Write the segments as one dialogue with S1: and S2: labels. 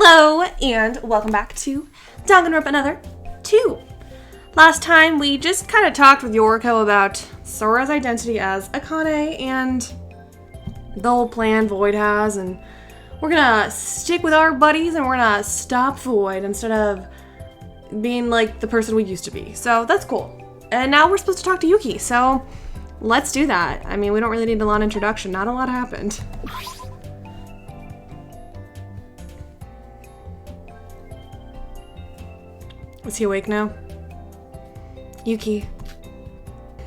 S1: Hello, and welcome back to Danganronpa another 2. Last time, we just kind of talked with Yoriko about Sora's identity as Akane and the whole plan Void has, and we're gonna stick with our buddies and we're gonna stop Void instead of being like the person we used to be. So that's cool. And now we're supposed to talk to Yuki, so let's do that. I mean, we don't really need a long introduction. Not a lot happened. Is he awake now? Yuki.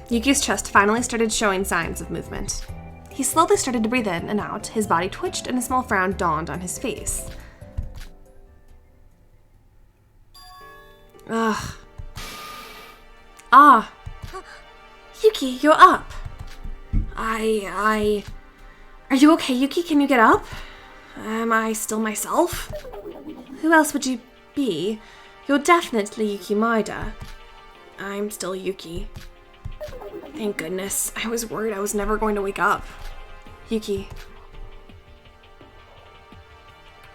S1: Yuki's chest finally started showing signs of movement. He slowly started to breathe in and out, his body twitched, and a small frown dawned on his face. Ugh. Ah. Yuki, you're up. Are you okay, Yuki? Can you get up? Am I still myself? Who else would you be? You're definitely Yuki Maeda. I'm still Yuki. Thank goodness. I was worried I was never going to wake up. Yuki.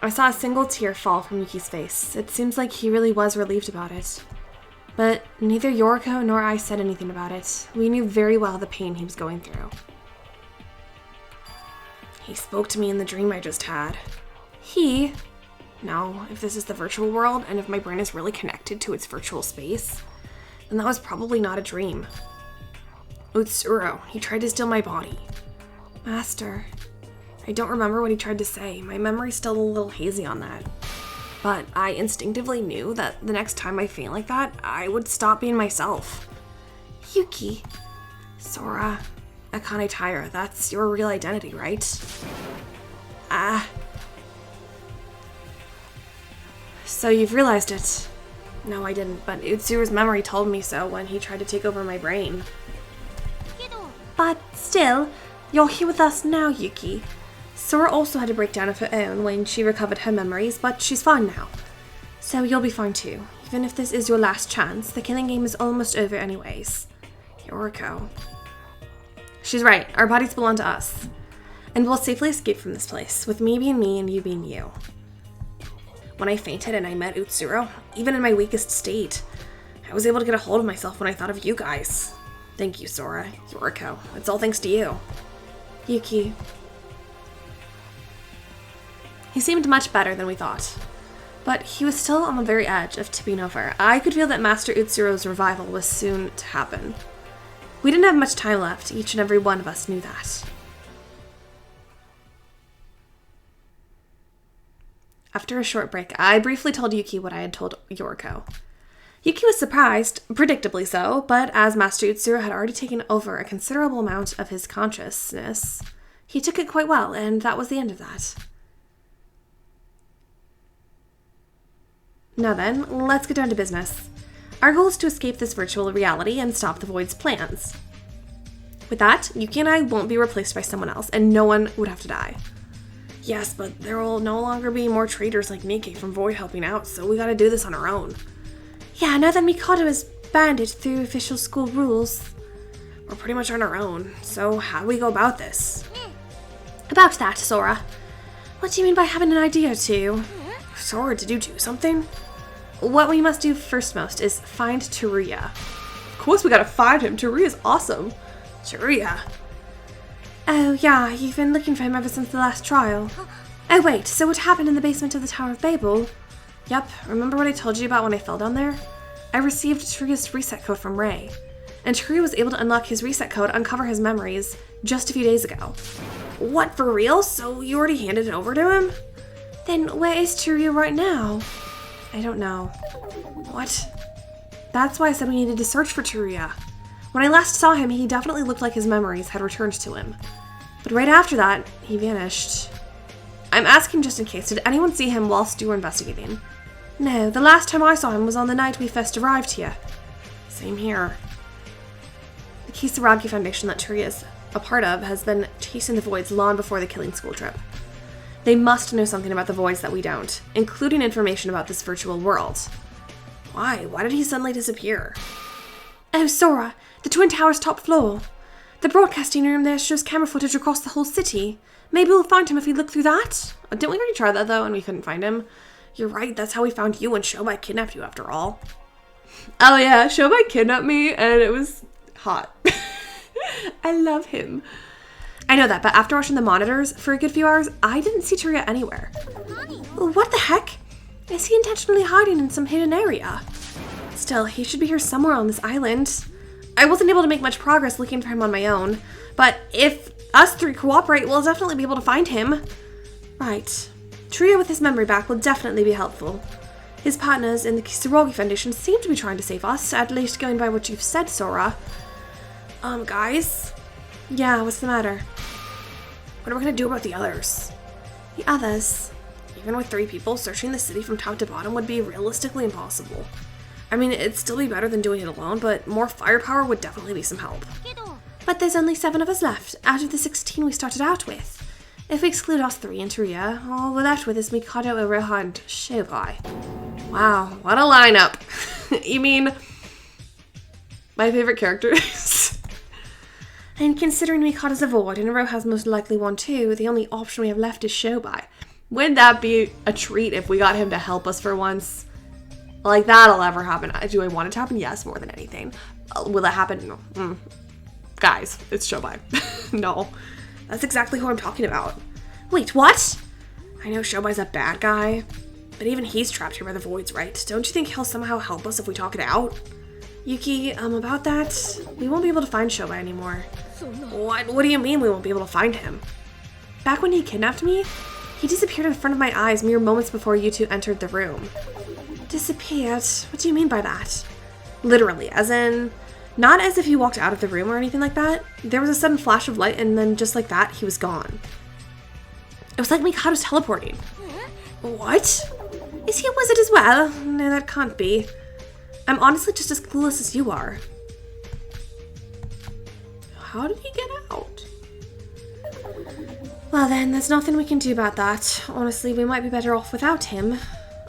S1: I saw a single tear fall from Yuki's face. It seems like he really was relieved about it. But neither Yoriko nor I said anything about it. We knew very well the pain he was going through. He spoke to me in the dream I just had. He? No, if this is the virtual world, and if my brain is really connected to its virtual space, then that was probably not a dream. Utsuro, he tried to steal my body. Master, I don't remember what he tried to say. My memory's still a little hazy on that. But I instinctively knew that the next time I feel like that, I would stop being myself. Yuki. Sora. Akane Taira, that's your real identity, right? So you've realized it. No, I didn't, but Utsuru's memory told me so when he tried to take over my brain. But still, you're here with us now, Yuki. Sora also had a breakdown of her own when she recovered her memories, but she's fine now. So you'll be fine too. Even if this is your last chance, the killing game is almost over anyways. Yoriko. She's right, our bodies belong to us. And we'll safely escape from this place, with me being me and you being you. When I fainted and I met Utsuro, even in my weakest state, I was able to get a hold of myself when I thought of you guys. Thank you, Sora. Yoriko. It's all thanks to you. Yuki. He seemed much better than we thought. But he was still on the very edge of tipping over. I could feel that Master Utsuro's revival was soon to happen. We didn't have much time left. Each and every one of us knew that. After a short break, I briefly told Yuki what I had told Yoriko. Yuki was surprised, predictably so, but as Master Utsuro had already taken over a considerable amount of his consciousness, he took it quite well, and that was the end of that. Now then, let's get down to business. Our goal is to escape this virtual reality and stop the Void's plans. With that, Yuki and I won't be replaced by someone else, and no one would have to die. Yes, but there will no longer be more traitors like Nikke from Void helping out, so we gotta do this on our own. Yeah, now that Mikado is banded through official school rules, we're pretty much on our own, so how do we go about this? About that, Sora. What do you mean by having an idea or two? Sora, did you do something? What we must do first most is find Teruya. Of course we gotta find him, Teruya's awesome. Teruya. Oh, yeah, you've been looking for him ever since the last trial. Oh, wait, so what happened in the basement of the Tower of Babel? Yep, remember what I told you about when I fell down there? I received Teruya's reset code from Ray, and Teruya was able to unlock his reset code, uncover his memories, just a few days ago. What, for real? So you already handed it over to him? Then where is Teruya right now? I don't know. What? That's why I said we needed to search for Teruya. When I last saw him, he definitely looked like his memories had returned to him. But right after that, he vanished. I'm asking just in case, did anyone see him whilst you were investigating? No, the last time I saw him was on the night we first arrived here. Same here. The Kisaragi Foundation that Teruya is a part of has been chasing the Voids long before the killing school trip. They must know something about the Voids that we don't, including information about this virtual world. Why? Why did he suddenly disappear? Oh, Sora, the Twin Tower's top floor. The broadcasting room there shows camera footage across the whole city. Maybe we'll find him if we look through that? Didn't we already try that, though, and we couldn't find him? You're right, that's how we found you when Shobai kidnapped you after all. Oh yeah, Shobai kidnapped me and it was hot. I love him. I know that, but after watching the monitors for a good few hours, I didn't see Teruya anywhere. What the heck? Is he intentionally hiding in some hidden area? Still, he should be here somewhere on this island. I wasn't able to make much progress looking for him on my own, but if us three cooperate, we'll definitely be able to find him. Right. Teruya with his memory back will definitely be helpful. His partners in the Kisaragi Foundation seem to be trying to save us, at least going by what you've said, Sora. Guys? Yeah, what's the matter? What are we gonna do about the others? The others? Even with 3 people, searching the city from top to bottom would be realistically impossible. I mean, it'd still be better than doing it alone, but more firepower would definitely be some help. But there's only 7 of us left, out of the 16 we started out with. If we exclude us 3 and Teruya, all we're left with is Mikado, Iroha, and Shobai. Wow, what a lineup. You mean my favorite characters? And considering Mikado's a void and Iroha's most likely one too, the only option we have left is Shobai. Wouldn't that be a treat if we got him to help us for once? Like, that'll ever happen. Do I want it to happen? Yes, more than anything. Will it happen? No. Guys, it's Shobai. No. That's exactly who I'm talking about. Wait, what? I know Shobai's a bad guy, but even he's trapped here by the voids, right? Don't you think he'll somehow help us if we talk it out? Yuki, about that, we won't be able to find Shobai anymore. What do you mean we won't be able to find him? Back when he kidnapped me, he disappeared in front of my eyes mere moments before you 2 entered the room. Disappeared? What do you mean by that? Literally, as in, not as if he walked out of the room or anything like that. There was a sudden flash of light and then just like that, he was gone. It was like Mikado's teleporting. What? Is he a wizard as well? No, that can't be. I'm honestly just as clueless as you are. How did he get out? Well then, there's nothing we can do about that. Honestly, we might be better off without him.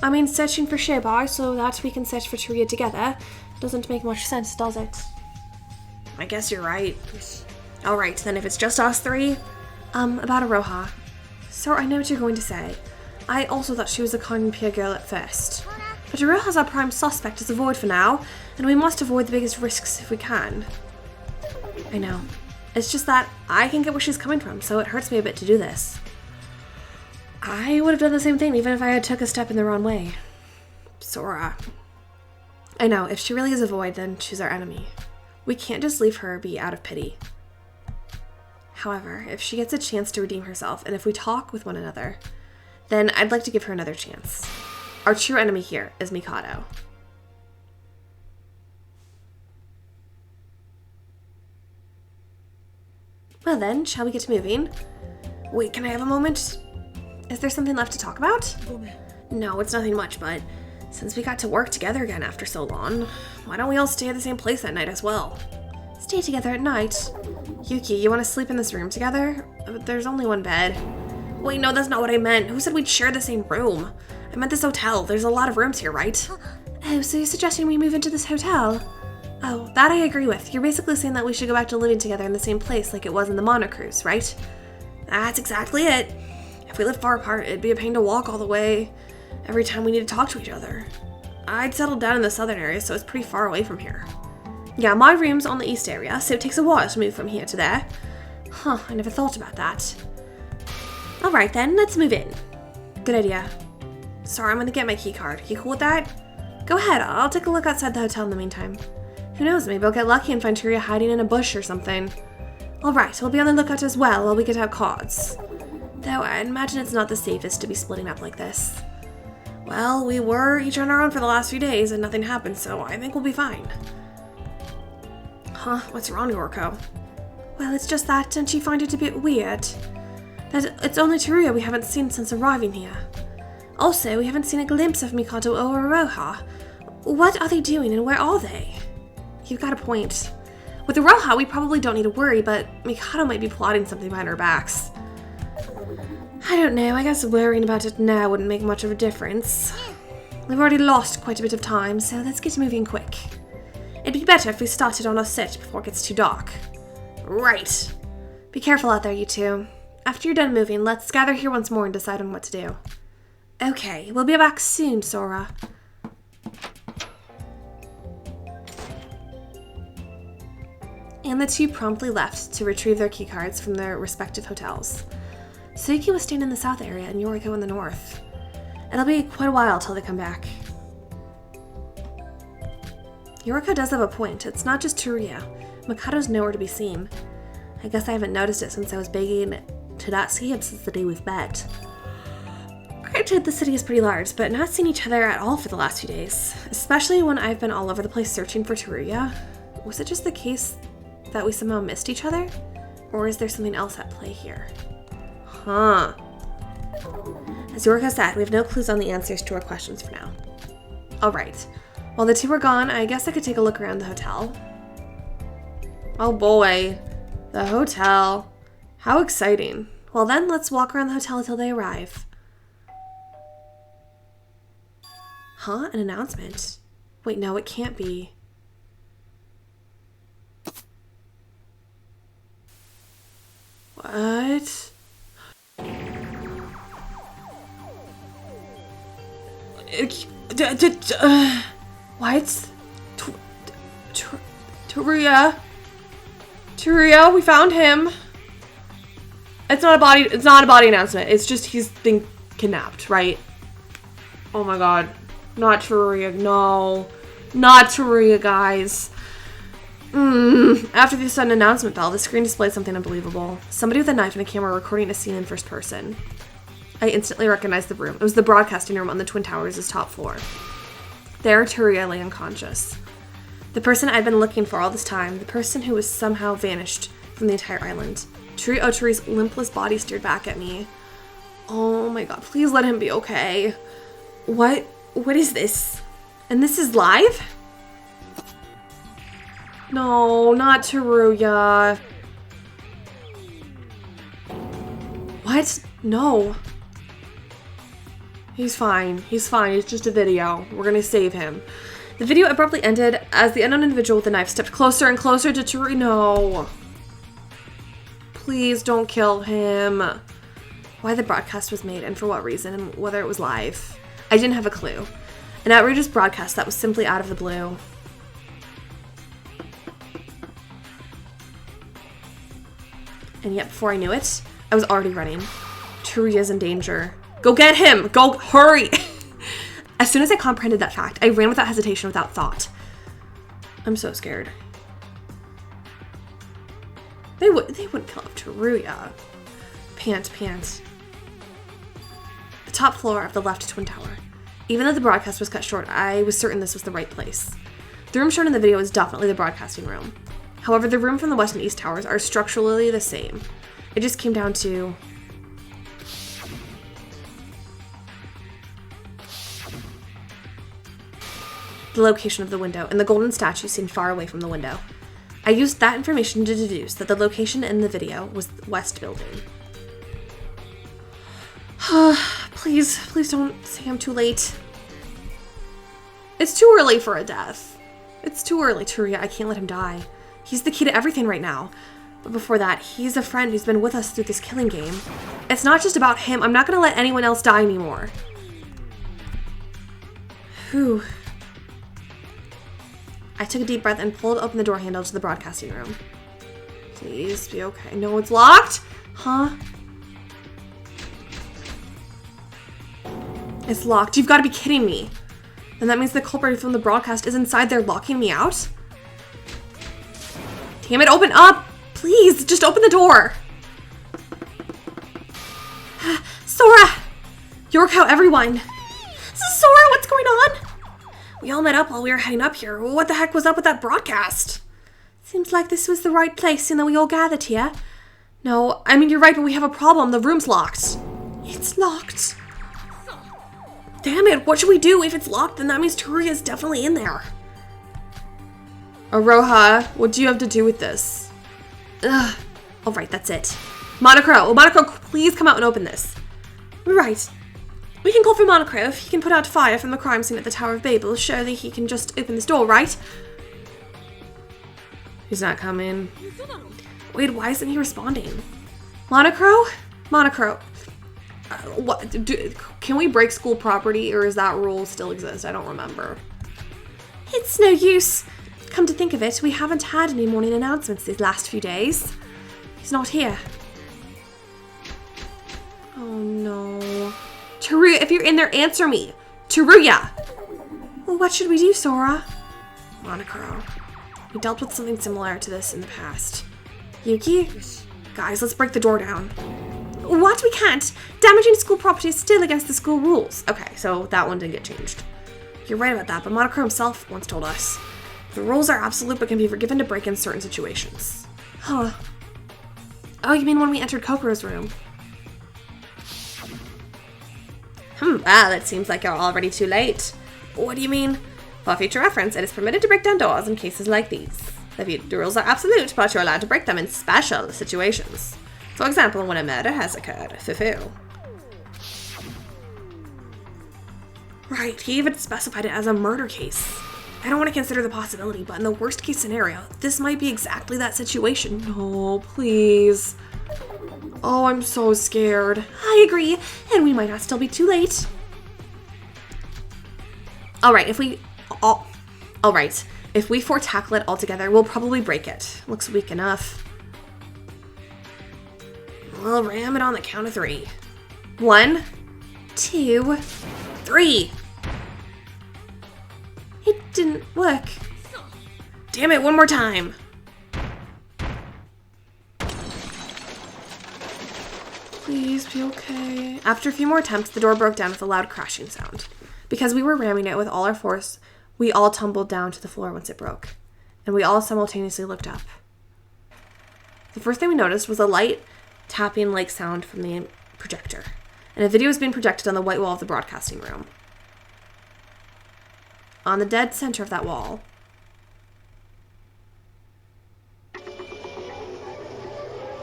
S1: I mean, searching for Shobai so that we can search for Teruya together doesn't make much sense, does it? I guess you're right. Alright, then if it's just us 3, about Iroha. So I know what you're going to say. I also thought she was a kind and pure girl at first. But Iroha's our prime suspect as a void for now, and we must avoid the biggest risks if we can. I know. It's just that I can get where she's coming from, so it hurts me a bit to do this. I would have done the same thing even if I had took a step in the wrong way. Sora. I know, if she really is a void, then she's our enemy. We can't just leave her be out of pity. However, if she gets a chance to redeem herself, and if we talk with one another, then I'd like to give her another chance. Our true enemy here is Mikado. Well then, shall we get moving? Wait, can I have a moment? Is there something left to talk about? No, it's nothing much, but since we got to work together again after so long, why don't we all stay at the same place that night as well? Stay together at night? Yuki, you want to sleep in this room together? There's only one bed. Wait, no, that's not what I meant. Who said we'd share the same room? I meant this hotel. There's a lot of rooms here, right? Oh, so you're suggesting we move into this hotel? Oh, that I agree with. You're basically saying that we should go back to living together in the same place like it was in the Mono Cruise, right? That's exactly it. If we lived far apart, it'd be a pain to walk all the way every time we need to talk to each other. I'd settled down in the southern area, so it's pretty far away from here. Yeah, my room's on the east area, so it takes a while to move from here to there. Huh, I never thought about that. Alright then, let's move in. Good idea. Sorry, I'm gonna get my key card. You cool with that? Go ahead, I'll take a look outside the hotel in the meantime. Who knows, maybe I'll get lucky and find Teruya hiding in a bush or something. Alright, we'll be on the lookout as well while we get out cards. Though I'd imagine it's not the safest to be splitting up like this. Well, we were each on our own for the last few days and nothing happened, so I think we'll be fine. Huh, what's wrong, Yorko? Well, it's just that, don't you find it a bit weird? That it's only Teruya we haven't seen since arriving here. Also, we haven't seen a glimpse of Mikado or Iroha. What are they doing and where are they? You've got a point. With Iroha, we probably don't need to worry, but Mikado might be plotting something behind our backs. I don't know, I guess worrying about it now wouldn't make much of a difference. We've already lost quite a bit of time, so let's get moving quick. It'd be better if we started on our search before it gets too dark. Right. Be careful out there, you two. After you're done moving, let's gather here once more and decide on what to do. Okay, we'll be back soon, Sora. And the two promptly left to retrieve their keycards from their respective hotels. Suiki was staying in the south area and Yoriko in the north. It'll be quite a while till they come back. Yoriko does have a point. It's not just Teruya. Mikado's nowhere to be seen. I guess I haven't noticed it since I was begging to not see him since the day we've met. Granted, the city is pretty large, but not seen each other at all for the last few days. Especially when I've been all over the place searching for Teruya. Was it just the case that we somehow missed each other? Or is there something else at play here? Huh. As Yoriko said, we have no clues on the answers to our questions for now. Alright. While the two were gone, I guess I could take a look around the hotel. Oh boy. The hotel. How exciting. Well then, let's walk around the hotel until they arrive. Huh? An announcement? Wait, no, it can't be. What? What? Teruya? Teruya, we found him. It's not a body announcement. It's just he's been kidnapped, right? Oh my god. Not Teruya, no. Not Teruya, guys. After the sudden announcement bell, the screen displayed something unbelievable. Somebody with a knife and a camera recording a scene in first person. I instantly recognized the room. It was the broadcasting room on the Twin Towers' top floor. There, Teruya lay unconscious. The person I'd been looking for all this time, the person who was somehow vanished from the entire island. Teruya Otori's limpless body stared back at me. Oh my god, please let him be okay. What is this? And this is live? No, not Teruya. What? No. He's fine. He's fine. It's just a video. We're gonna save him. The video abruptly ended as the unknown individual with the knife stepped closer and closer to Teruya. No. Please don't kill him. Why the broadcast was made and for what reason and whether it was live. I didn't have a clue. An outrageous broadcast that was simply out of the blue. And yet before I knew it, I was already running. Teruya's in danger. Go get him! Go, hurry! As soon as I comprehended that fact, I ran without hesitation, without thought. I'm so scared. They wouldn't kill off Teruya. Pant. The top floor of the left Twin Tower. Even though the broadcast was cut short, I was certain this was the right place. The room shown in the video is definitely the broadcasting room. However, the room from the west and east towers are structurally the same. It just came down to the location of the window, and the golden statue seemed far away from the window. I used that information to deduce that the location in the video was the west building. Please don't say I'm too late. It's too early for a death. It's too early, Teruya. I can't let him die. He's the key to everything right now. But before that, he's a friend who's been with us through this killing game. It's not just about him. I'm not gonna let anyone else die anymore. Whew. I took a deep breath and pulled open the door handle to the broadcasting room. Please be okay. No, it's locked? Huh? It's locked. You've got to be kidding me. Then that means the culprit from the broadcast is inside there locking me out? Damn it, open up! Please, just open the door! Sora! Yoriko, everyone! Sora, what's going on? We all met up while we were heading up here. What the heck was up with that broadcast? Seems like this was the right place and that we all gathered here. No, I mean, you're right, but we have a problem. The room's locked. It's locked. Damn it, what should we do? If it's locked, then that means Teruya's definitely in there. Aroha, what do you have to do with this? Ugh. Alright, that's it. Monocro, please come out and open this. Right. We can call for Monocro. If he can put out fire from the crime scene at the Tower of Babel, surely he can just open this door, right? He's not coming. Wait, why isn't he responding? Monocro? Can we break school property, or is that rule still exist? I don't remember. It's no use. Come to think of it, we haven't had any morning announcements these last few days. He's not here. Oh no. Teruya, if you're in there, answer me. Teruya! Well, what should we do, Sora? Monochrome. We dealt with something similar to this in the past. Yuki? Guys, let's break the door down. What? We can't. Damaging school property is still against the school rules. Okay, so that one didn't get changed. You're right about that, but Monochrome himself once told us. The rules are absolute but can be forgiven to break in certain situations. Huh. Oh, you mean when we entered Kokoro's room? That seems like you're already too late. What do you mean? For future reference, it is permitted to break down doors in cases like these. The rules are absolute, but you're allowed to break them in special situations. For example, when a murder has occurred. Fufu. Right, he even specified it as a murder case. I don't want to consider the possibility, but in the worst case scenario, this might be exactly that situation. No, please. Oh, I'm so scared. I agree, and we might not still be too late. Alright, if we tackle it all together, we'll probably break it. Looks weak enough. We'll ram it on the count of 3. 1, 2, 3. It didn't work. Damn it, one more time. Please be okay. After a few more attempts, the door broke down with a loud crashing sound. Because we were ramming it with all our force, we all tumbled down to the floor once it broke. And we all simultaneously looked up. The first thing we noticed was a light tapping-like sound from the projector. And a video was being projected on the white wall of the broadcasting room. On the dead center of that wall.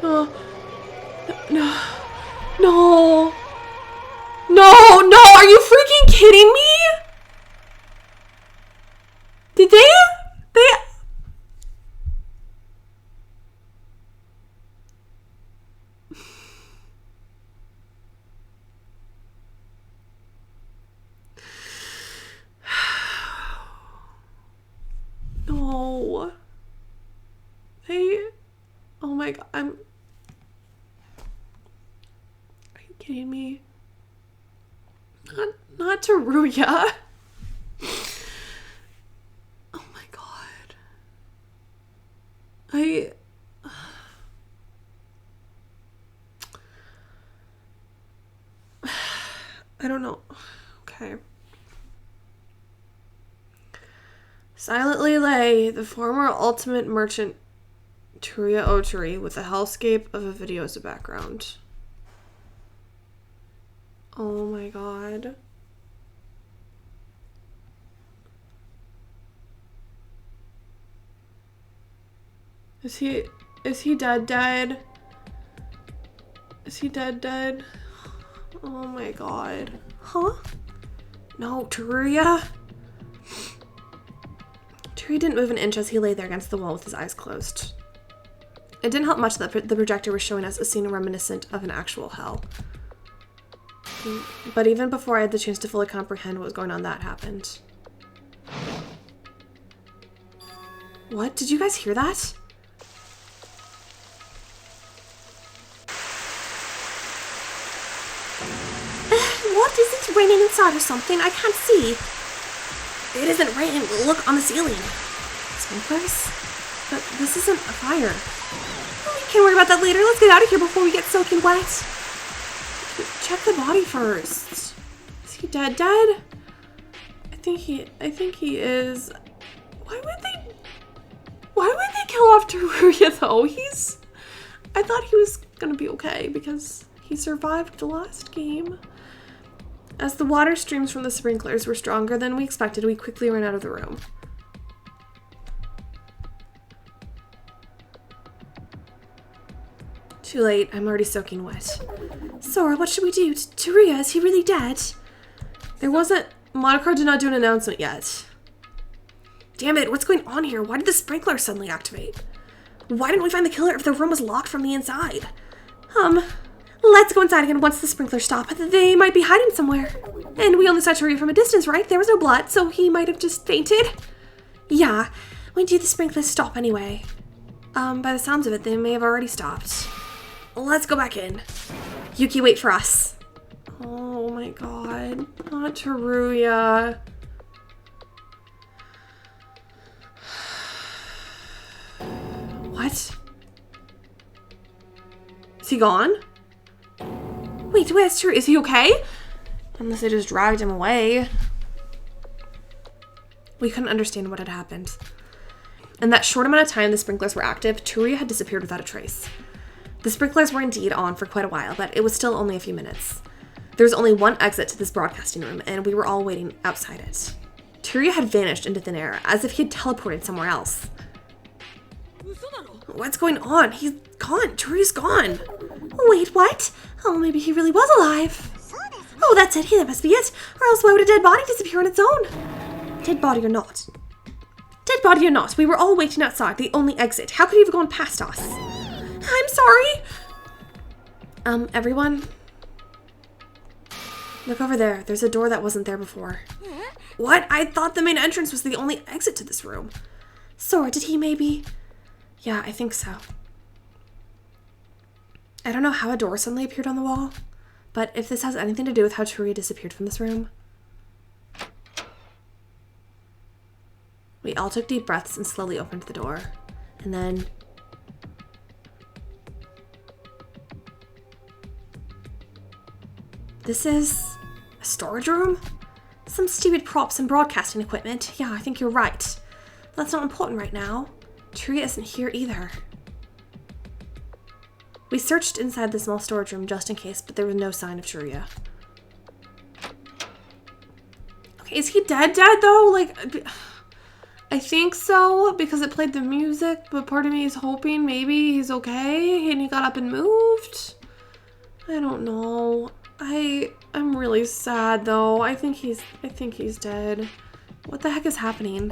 S1: Oh, no. No. No, no, are you freaking kidding me? Did they? No. Oh my god, are you kidding me? Not Teruya. Oh my god. I don't know. Okay. Silently lay the former ultimate merchant Teruya Otori with the hellscape of a video as a background. Oh my god. Is he dead? Is he dead? Oh my god. Huh? No, Teruya? Teruya didn't move an inch as he lay there against the wall with his eyes closed. It didn't help much that the projector was showing us a scene reminiscent of an actual hell. But even before I had the chance to fully comprehend what was going on, that happened. What? Did you guys hear that? What? Is it raining inside or something? I can't see. It isn't raining. Look on the ceiling. Sprinklers? But this isn't a fire. We can worry about that later. Let's get out of here before we get soaking wet. Check the body first. Is he dead? I think he is. Why would they kill off Teruya though? I thought he was gonna be okay because he survived the last game. As the water streams from the sprinklers were stronger than we expected, we quickly ran out of the room. Too late. I'm already soaking wet. Sora, what should we do? Teruya, is he really dead? There wasn't... Monochrome did not do an announcement yet. Damn it, what's going on here? Why did the sprinkler suddenly activate? Why didn't we find the killer if the room was locked from the inside? Let's go inside again once the sprinklers stop. They might be hiding somewhere. And we only saw Teruya from a distance, right? There was no blood, so he might have just fainted. Yeah, when do the sprinklers stop anyway? By the sounds of it, they may have already stopped. Let's go back in. Yuki, wait for us. Oh my god, not Teruya. What? Is he gone? Wait, where's Teruya? Is he okay? Unless they just dragged him away. We couldn't understand what had happened. In that short amount of time the sprinklers were active, Teruya had disappeared without a trace. The sprinklers were indeed on for quite a while, but it was still only a few minutes. There was only one exit to this broadcasting room, and we were all waiting outside it. Teruya had vanished into thin air, as if he had teleported somewhere else. What's going on? He's gone. Teruya's gone. Wait, what? Oh, maybe he really was alive. Oh, that's it. That must be it. Or else why would a dead body disappear on its own? Dead body or not? Dead body or not, we were all waiting outside, the only exit. How could he have gone past us? I'm sorry. Everyone? Look over there. There's a door that wasn't there before. What? I thought the main entrance was the only exit to this room. Sora, did he maybe... Yeah, I think so. I don't know how a door suddenly appeared on the wall, but if this has anything to do with how Teruya disappeared from this room... We all took deep breaths and slowly opened the door. And then... This is... a storage room? Some stupid props and broadcasting equipment. Yeah, I think you're right. But that's not important right now. Teruya isn't here either. We searched inside the small storage room just in case, but there was no sign of Teruya. Okay, is he dead though? Like... I think so, because it played the music, but part of me is hoping maybe he's okay and he got up and moved. I don't know. I'm really sad though. I think he's dead. What the heck is happening?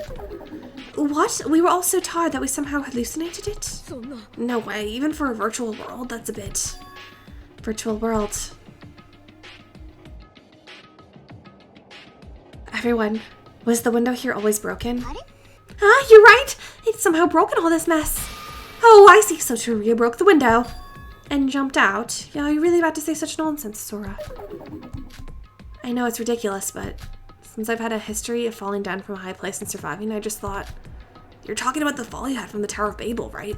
S1: What? We were all so tired that we somehow hallucinated it? No way, even for a virtual world, that's a bit... Virtual world. Everyone, was the window here always broken? Ah, you're right! It's somehow broken all this mess. Oh, I see. So Teruya broke the window. And jumped out. Yeah, you're really about to say such nonsense, Sora. I know it's ridiculous, but since I've had a history of falling down from a high place and surviving, I just thought... You're talking about the fall you had from the Tower of Babel, right?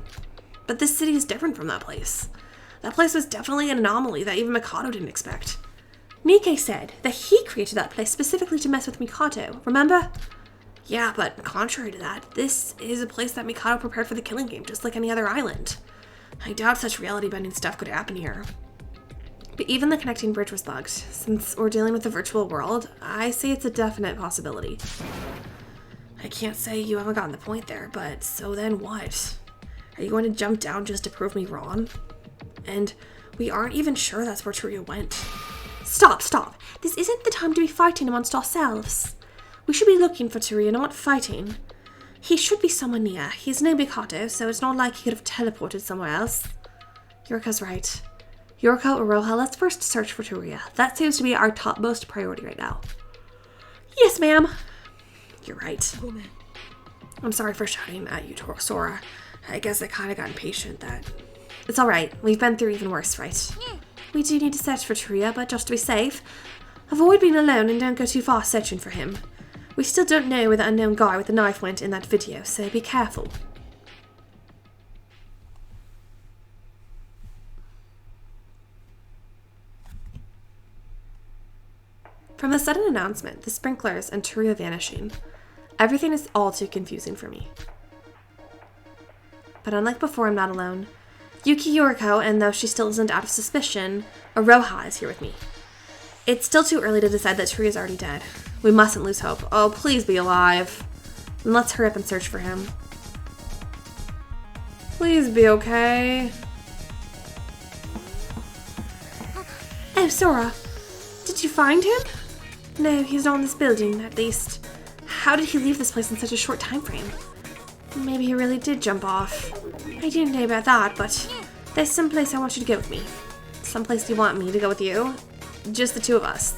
S1: But this city is different from that place. That place was definitely an anomaly that even Mikado didn't expect. Nikke said that he created that place specifically to mess with Mikado, remember? Yeah, but contrary to that, this is a place that Mikado prepared for the killing game, just like any other island. I doubt such reality-bending stuff could happen here. But even the connecting bridge was bugged. Since we're dealing with the virtual world, I say it's a definite possibility. I can't say you haven't gotten the point there, but so then what? Are you going to jump down just to prove me wrong? And we aren't even sure that's where Teruya went. Stop. This isn't the time to be fighting amongst ourselves. We should be looking for Teruya, not fighting. He should be somewhere near. He's no Mikado, so it's not like he could have teleported somewhere else. Yoriko's right. Yoriko, Aroha, let's first search for Teruya. That seems to be our topmost priority right now. Yes, ma'am. You're right. I'm sorry for shouting at you, Sora. I guess I kind of got impatient that... It's alright. We've been through even worse, right? We do need to search for Teruya, but just to be safe, avoid being alone and don't go too far searching for him. We still don't know where the unknown guy with the knife went in that video, so be careful. From the sudden announcement, the sprinklers, and Teruya vanishing, everything is all too confusing for me. But unlike before, I'm not alone. Yuki, Yoriko, and though she still isn't out of suspicion, Aroha is here with me. It's still too early to decide that Teruya's already dead. We mustn't lose hope. Oh, please be alive. And let's hurry up and search for him. Please be okay. Oh, Sora. Did you find him? No, he's not in this building, at least. How did he leave this place in such a short time frame? Maybe he really did jump off. I didn't know about that, but there's some place I want you to go with me. Someplace you want me to go with you? Just the two of us?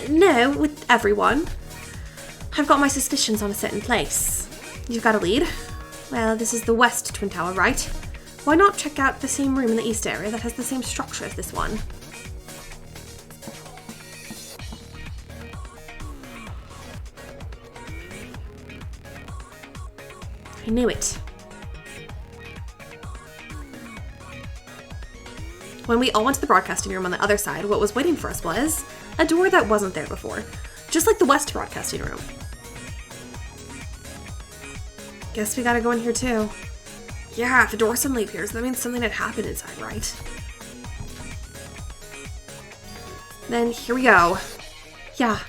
S1: No, with everyone. I've got my suspicions on a certain place. You've got a lead? Well, this is the West Twin Tower, right? Why not check out the same room in the East area that has the same structure as this one? I knew it. When we all went to the broadcasting room on the other side, what was waiting for us was a door that wasn't there before. Just like the West broadcasting room. Guess we gotta go in here too. Yeah, if the door suddenly appears, that means something had happened inside, right? Then here we go. Yeah.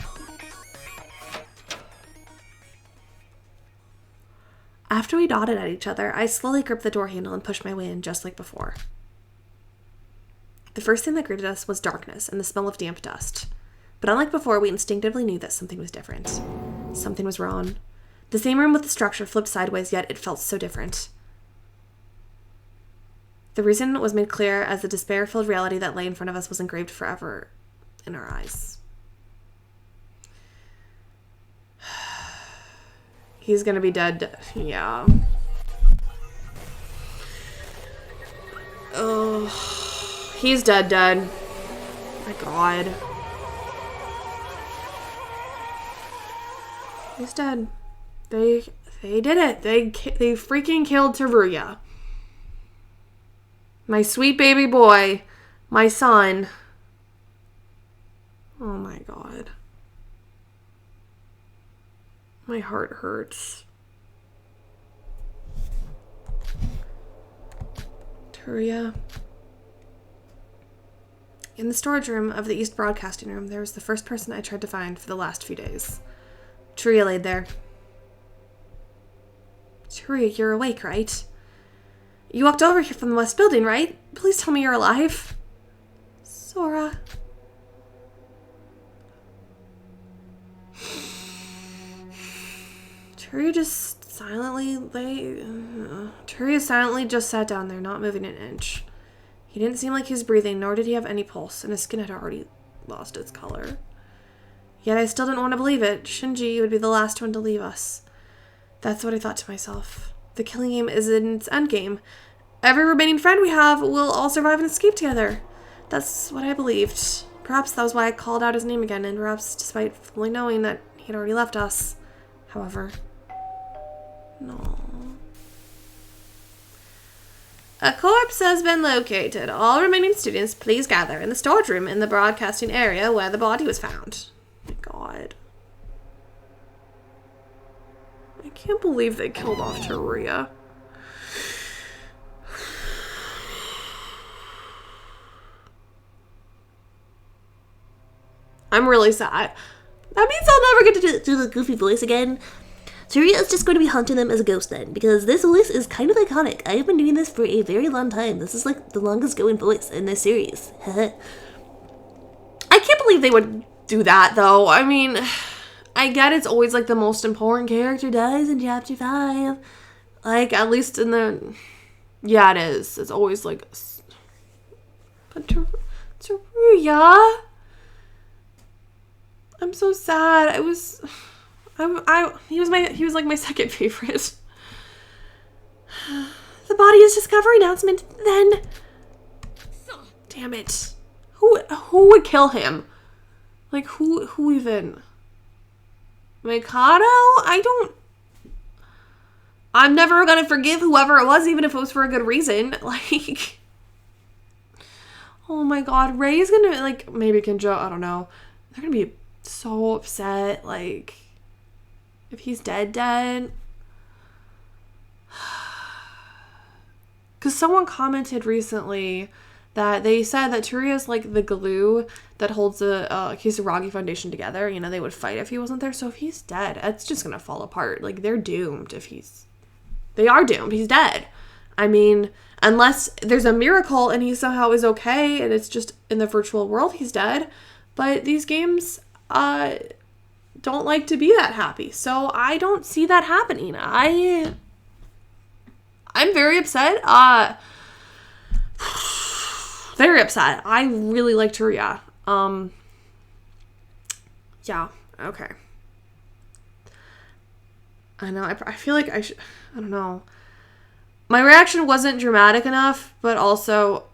S1: After we nodded at each other, I slowly gripped the door handle and pushed my way in just like before. The first thing that greeted us was darkness and the smell of damp dust. But unlike before, we instinctively knew that something was different. Something was wrong. The same room with the structure flipped sideways, yet it felt so different. The reason was made clear as the despair-filled reality that lay in front of us was engraved forever in our eyes. He's gonna be dead. Yeah. Oh, he's dead. My God. He's dead. They did it. They freaking killed Teruya. My sweet baby boy. My son. Oh my God. My heart hurts. Teruya. In the storage room of the East Broadcasting Room, there was the first person I tried to find for the last few days. Teruya laid there. Teruya, you're awake, right? You walked over here from the West Building, right? Please tell me you're alive. Sora. Teruya silently just sat down there, not moving an inch. He didn't seem like he was breathing, nor did he have any pulse, and his skin had already lost its color. Yet I still didn't want to believe it. Shinji would be the last one to leave us. That's what I thought to myself. The killing game is in its endgame. Every remaining friend we have will all survive and escape together. That's what I believed. Perhaps that was why I called out his name again, and perhaps despite fully knowing that he had already left us. However... No. A corpse has been located. All remaining students, please gather in the storage room in the broadcasting area where the body was found. Oh my God. I can't believe they killed off Teruya. I'm really sad. That means I'll never get to do the goofy voice again. Teruya is just going to be haunting them as a ghost then, because this voice is kind of iconic. I have been doing this for a very long time. This is like the longest going voice in this series. I can't believe they would do that though. I mean, I get it's always like the most important character dies in chapter 5. Like, at least in the... Yeah, it is. It's always like... But Teruya... I'm so sad. He was like my second favorite. The body is discovery announcement, then... Damn it. Who would kill him? Like, who even? Mikado? I'm never gonna forgive whoever it was, even if it was for a good reason. Like... Oh my God. Ray is gonna, like, maybe Kinjo, I don't know. They're gonna be so upset, like... If he's dead. Because someone commented recently that they said that Teruya is like the glue that holds the Kisaragi Foundation together. You know, they would fight if he wasn't there. So if he's dead, it's just going to fall apart. Like, they're doomed they are doomed. He's dead. I mean, unless there's a miracle and he somehow is okay and it's just in the virtual world he's dead. But these games, don't like to be that happy. So I don't see that happening. I'm very upset. Very upset. I really like Teruya. Yeah, okay. I know, I feel like I don't know. My reaction wasn't dramatic enough, but also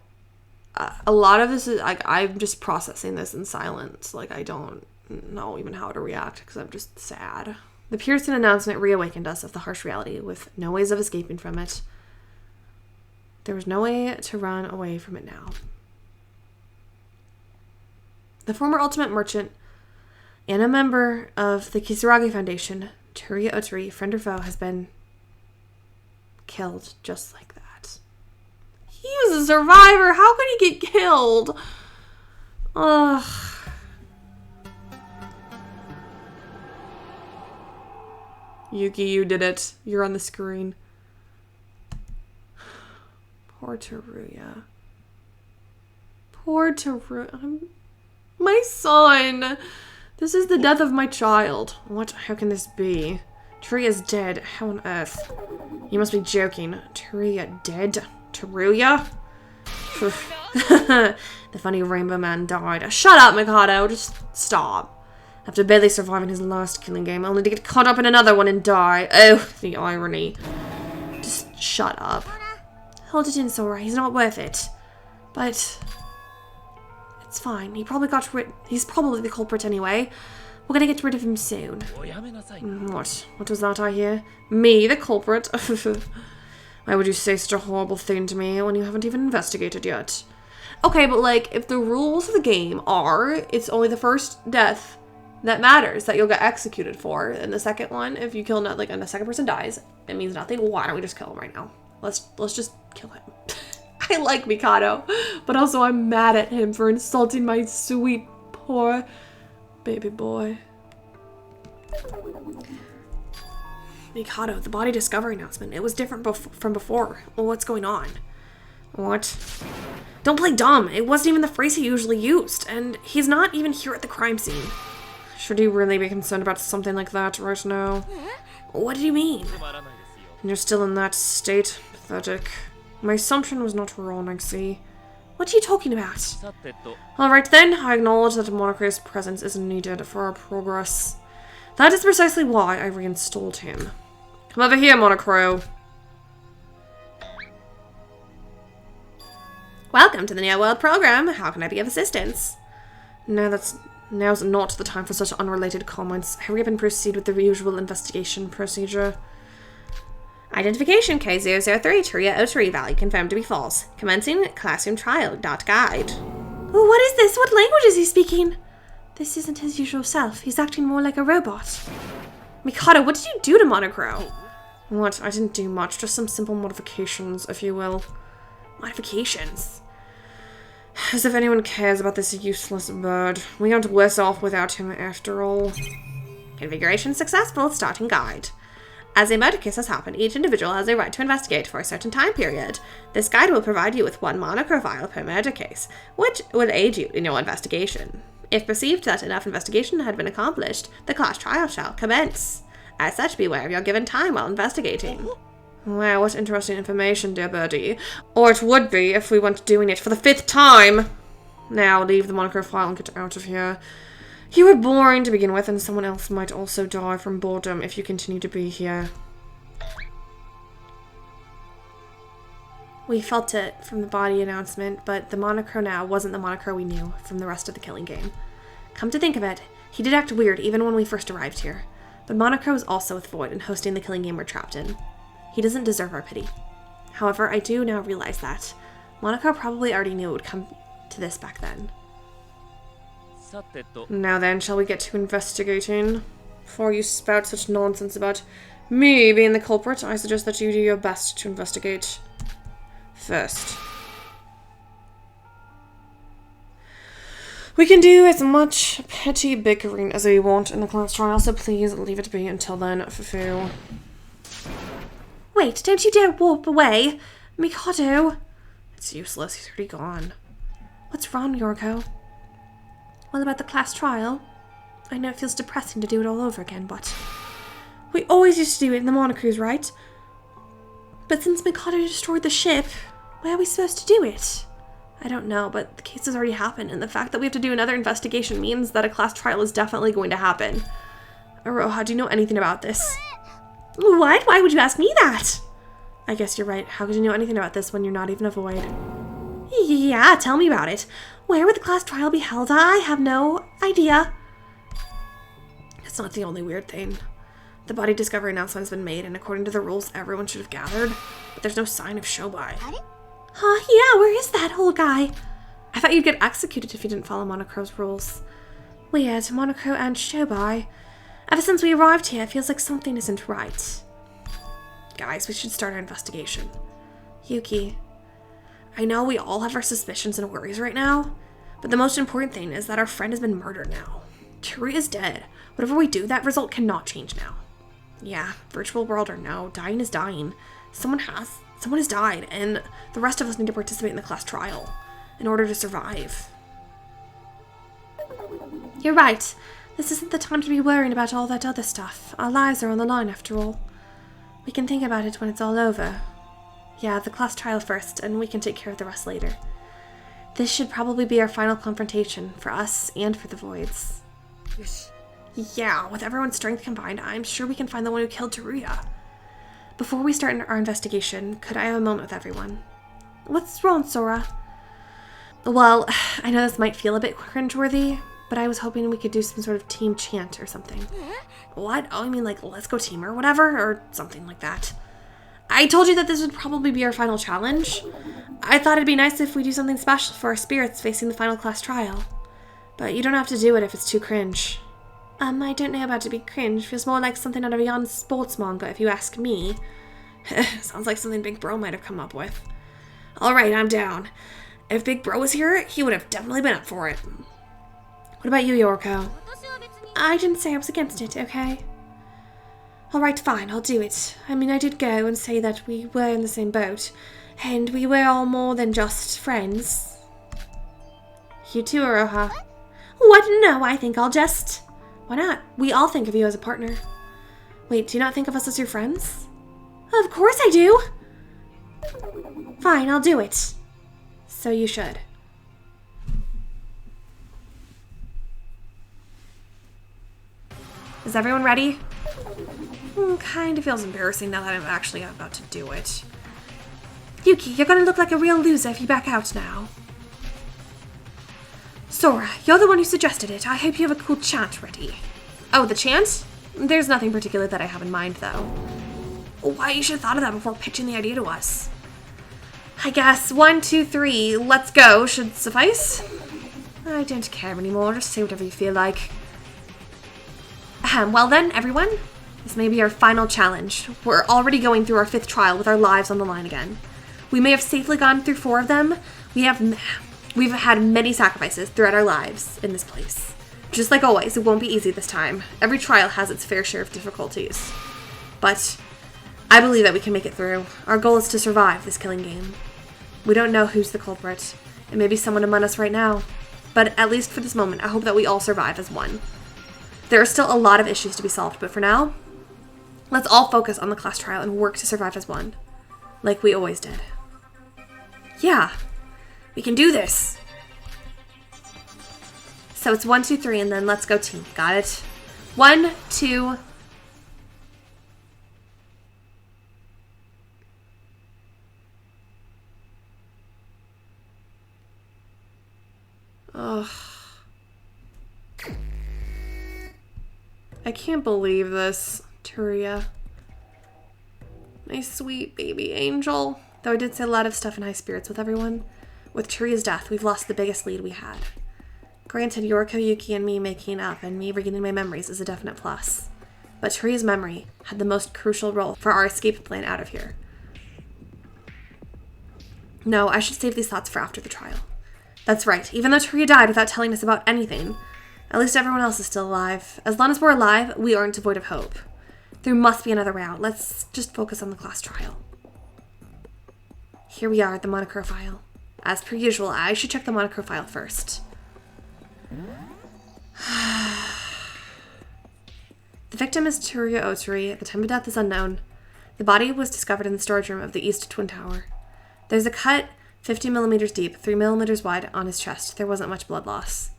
S1: a lot of this is, like, I'm just processing this in silence. Like, I don't know even how to react because I'm just sad. The Pearson announcement reawakened us of the harsh reality with no ways of escaping from it. There was no way to run away from it now. The former Ultimate Merchant and a member of the Kisaragi Foundation, Teruya Otori, friend or foe, has been killed just like that. He was a survivor. How could he get killed? Ugh. Yuki, you did it. You're on the screen. Poor Teruya. Poor Teruya. My son. This is the death of my child. What? How can this be? Teruya's dead. How on earth? You must be joking. Teruya dead? Teruya? The funny rainbow man died. Shut up, Mikado. Just stop. After barely surviving his last killing game, only to get caught up in another one and die. Oh, the irony. Just shut up. Hold it in, Sora. He's not worth it. But it's fine. He's probably the culprit anyway. We're gonna get rid of him soon. What? What was that I hear? Me, the culprit? Why would you say such a horrible thing to me when you haven't even investigated yet? Okay, but like, if the rules of the game are, it's only the first death that matters, that you'll get executed for, and the second one, if you kill, like, and the second person dies, it means nothing. Why don't we just kill him right now? Let's just kill him. I like Mikado, but also I'm mad at him for insulting my sweet, poor baby boy. Mikado, the body discovery announcement. It was different from before. Well, what's going on? What? Don't play dumb. It wasn't even the phrase he usually used, and he's not even here at the crime scene. Should you really be concerned about something like that right now? What do you mean? And you're still in that state? Pathetic. My assumption was not wrong, I see. What are you talking about? Alright then, I acknowledge that Monocro's presence is needed for our progress. That is precisely why I reinstalled him. Come over here, Monocro. Welcome to the Neo World program. How can I be of assistance? Now's not the time for such unrelated comments. Hurry up and proceed with the usual investigation procedure. Identification K003, Teruya Otori, value confirmed to be false. Commencing classroom trial. Guide. Oh, what is this? What language is he speaking? This isn't his usual self. He's acting more like a robot. Mikado, what did you do to Monocro? What? I didn't do much. Just some simple modifications, if you will. Modifications? As if anyone cares about this useless bird. We aren't worse off without him after all. Configuration successful. Starting guide. As a murder case has happened, each individual has a right to investigate for a certain time period. This guide will provide you with one Monocro file per murder case, which will aid you in your investigation. If perceived that enough investigation had been accomplished, the class trial shall commence. As such, beware of your given time while investigating. Wow, what interesting information, dear birdie. Or it would be if we weren't doing it for the 5th time. Now, leave the Monocro file and get out of here. You were boring to begin with, and someone else might also die from boredom if you continue to be here. We felt it from the body announcement, but the Monocro now wasn't the Monocro we knew from the rest of the killing game. Come to think of it, he did act weird even when we first arrived here. But Monocro is also with Void and hosting the killing game we're trapped in. He doesn't deserve our pity. However, I do now realize that Monocro probably already knew it would come to this back then. Now then, shall we get to investigating? Before you spout such nonsense about me being the culprit, I suggest that you do your best to investigate first. We can do as much petty bickering as we want in the class trial, so please leave it be until then, Fufu. Wait, don't you dare warp away! Mikado! It's useless, he's already gone. What's wrong, Yoriko? Well, about the class trial? I know it feels depressing to do it all over again, but we always used to do it in the Monocruise, right? But since Mikado destroyed the ship, where are we supposed to do it? I don't know, but the case has already happened, and the fact that we have to do another investigation means that a class trial is definitely going to happen. Aroha, do you know anything about this? What? Why would you ask me that? I guess you're right. How could you know anything about this when you're not even a void? Yeah, tell me about it. Where would the class trial be held? I have no idea. It's not the only weird thing. The body discovery announcement has been made, and according to the rules, everyone should have gathered, but there's no sign of Shobai. Huh, yeah, where is that whole guy? I thought you'd get executed if you didn't follow Monokro's rules. Weird, Monokro and Shobai. Ever since we arrived here, it feels like something isn't right. Guys, we should start our investigation. Yuki, I know we all have our suspicions and worries right now, but the most important thing is that our friend has been murdered now. Turi is dead. Whatever we do, that result cannot change now. Yeah, virtual world or no, dying is dying. Someone has died, and the rest of us need to participate in the class trial in order to survive. You're right. This isn't the time to be worrying about all that other stuff. Our lives are on the line after all. We can think about it when it's all over. Yeah, the class trial first, and we can take care of the rest later. This should probably be our final confrontation for us and for the Voids. Yeah, with everyone's strength combined, I'm sure we can find the one who killed Teruya. Before we start our investigation, could I have a moment with everyone? What's wrong, Sora? Well, I know this might feel a bit cringeworthy, but I was hoping we could do some sort of team chant or something. What? Oh, I mean like, let's go team or whatever, or something like that. I told you that this would probably be our final challenge. I thought it'd be nice if we do something special for our spirits facing the final class trial. But you don't have to do it if it's too cringe. I don't know about to be cringe. Feels more like something out of a young sports manga, if you ask me. Sounds like something Big Bro might have come up with. Alright, I'm down. If Big Bro was here, he would have definitely been up for it. What about you, Yorko? I didn't say I was against it, okay? Alright, fine, I'll do it. I mean, I did go and say that we were in the same boat, and we were all more than just friends. You too, Aroha. What? No, I think I'll just... Why not? We all think of you as a partner. Wait, do you not think of us as your friends? Of course I do! Fine, I'll do it. So you should. Is everyone ready? Kind of feels embarrassing now that I'm actually about to do it. Yuki, you're gonna look like a real loser if you back out now. Sora, you're the one who suggested it. I hope you have a cool chant ready. Oh, the chant? There's nothing particular that I have in mind, though. Why, you should have thought of that before pitching the idea to us. I guess 1, 2, 3, let's go should suffice. I don't care anymore. Just say whatever you feel like. Well then, everyone, this may be our final challenge. We're already going through our 5th trial with our lives on the line again. We may have safely gone through 4 of them. We've had many sacrifices throughout our lives in this place. Just like always, it won't be easy this time. Every trial has its fair share of difficulties. But I believe that we can make it through. Our goal is to survive this killing game. We don't know who's the culprit. It may be someone among us right now. But at least for this moment, I hope that we all survive as one. There are still a lot of issues to be solved, but for now, let's all focus on the class trial and work to survive as one. Like we always did. Yeah, we can do this. So it's 1, 2, 3, and then let's go team. Got it? 1, 2. Ugh. I can't believe this, Teruya. My sweet baby angel. Though I did say a lot of stuff in high spirits with everyone. With Teruya's death, we've lost the biggest lead we had. Granted, Yoriko, Yuki, and me making up and me regaining my memories is a definite plus. But Teruya's memory had the most crucial role for our escape plan out of here. No, I should save these thoughts for after the trial. That's right, even though Teruya died without telling us about anything, at least everyone else is still alive. As long as we're alive, we aren't devoid of hope. There must be another way out. Let's just focus on the class trial. Here we are at the Monokuro file. As per usual, I should check the Monokuro file first. The victim is Teruya Otori. The time of death is unknown. The body was discovered in the storage room of the East Twin Tower. There's a cut 50 millimeters deep, 3 millimeters wide on his chest. There wasn't much blood loss.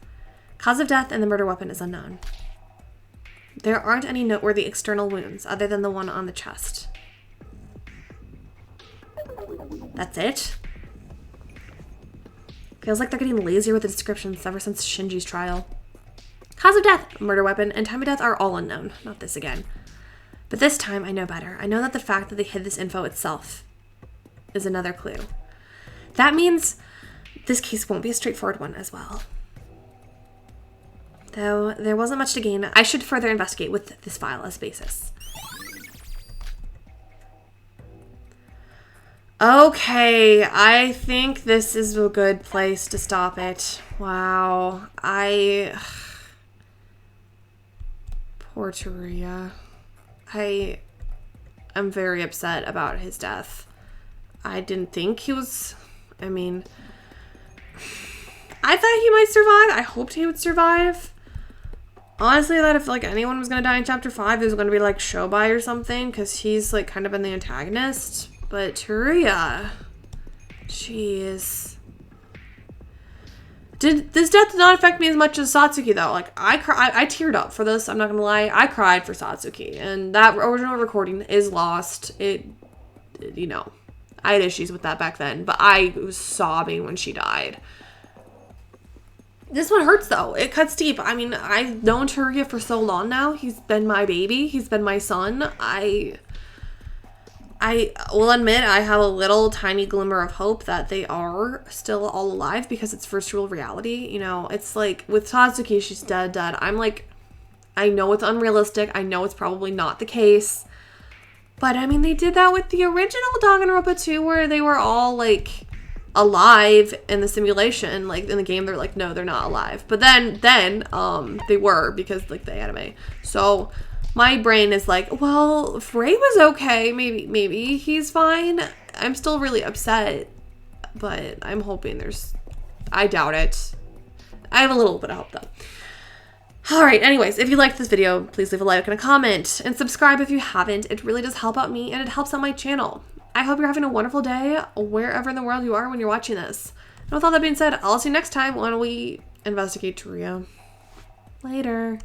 S1: Cause of death and the murder weapon is unknown. There aren't any noteworthy external wounds other than the one on the chest. That's it? Feels like they're getting lazier with the descriptions ever since Shinji's trial. Cause of death, murder weapon, and time of death are all unknown. Not this again. But this time, I know better. I know that the fact that they hid this info itself is another clue. That means this case won't be a straightforward one as well. Though there wasn't much to gain, I should further investigate with this file as basis. Okay, I think this is a good place to stop it. Wow, poor Teruya. I am very upset about his death. I didn't think he was, I thought he might survive. I hoped he would survive. Honestly, that if like anyone was gonna die in chapter 5, it was gonna be like Shobai or something, because he's like kind of been the antagonist. But Teruya, jeez. This death did not affect me as much as Satsuki though. Like I teared up for this. I'm not gonna lie. I cried for Satsuki, and that original recording is lost. I had issues with that back then, but I was sobbing when she died. This one hurts though. It cuts deep. I mean, I've known Teruya for so long now. He's been my baby. He's been my son. I will admit I have a little tiny glimmer of hope that they are still all alive because it's virtual reality. You know, it's like with Satsuki, she's dead. I'm like, I know it's unrealistic. I know it's probably not the case. But I mean, they did that with the original Danganronpa 2 where they were all like alive in the simulation. Like in the game, they're like, no, they're not alive. But then they were because like the anime. So my brain is like, well, if Ray was okay, maybe he's fine. I'm still really upset, but I'm hoping I doubt it. I have a little bit of hope though. All right, anyways, if you liked this video, please leave a like and a comment and subscribe if you haven't. It really does help out me and it helps out my channel. I hope you're having a wonderful day wherever in the world you are when you're watching this. And with all that being said, I'll see you next time when we investigate Teruya. Later.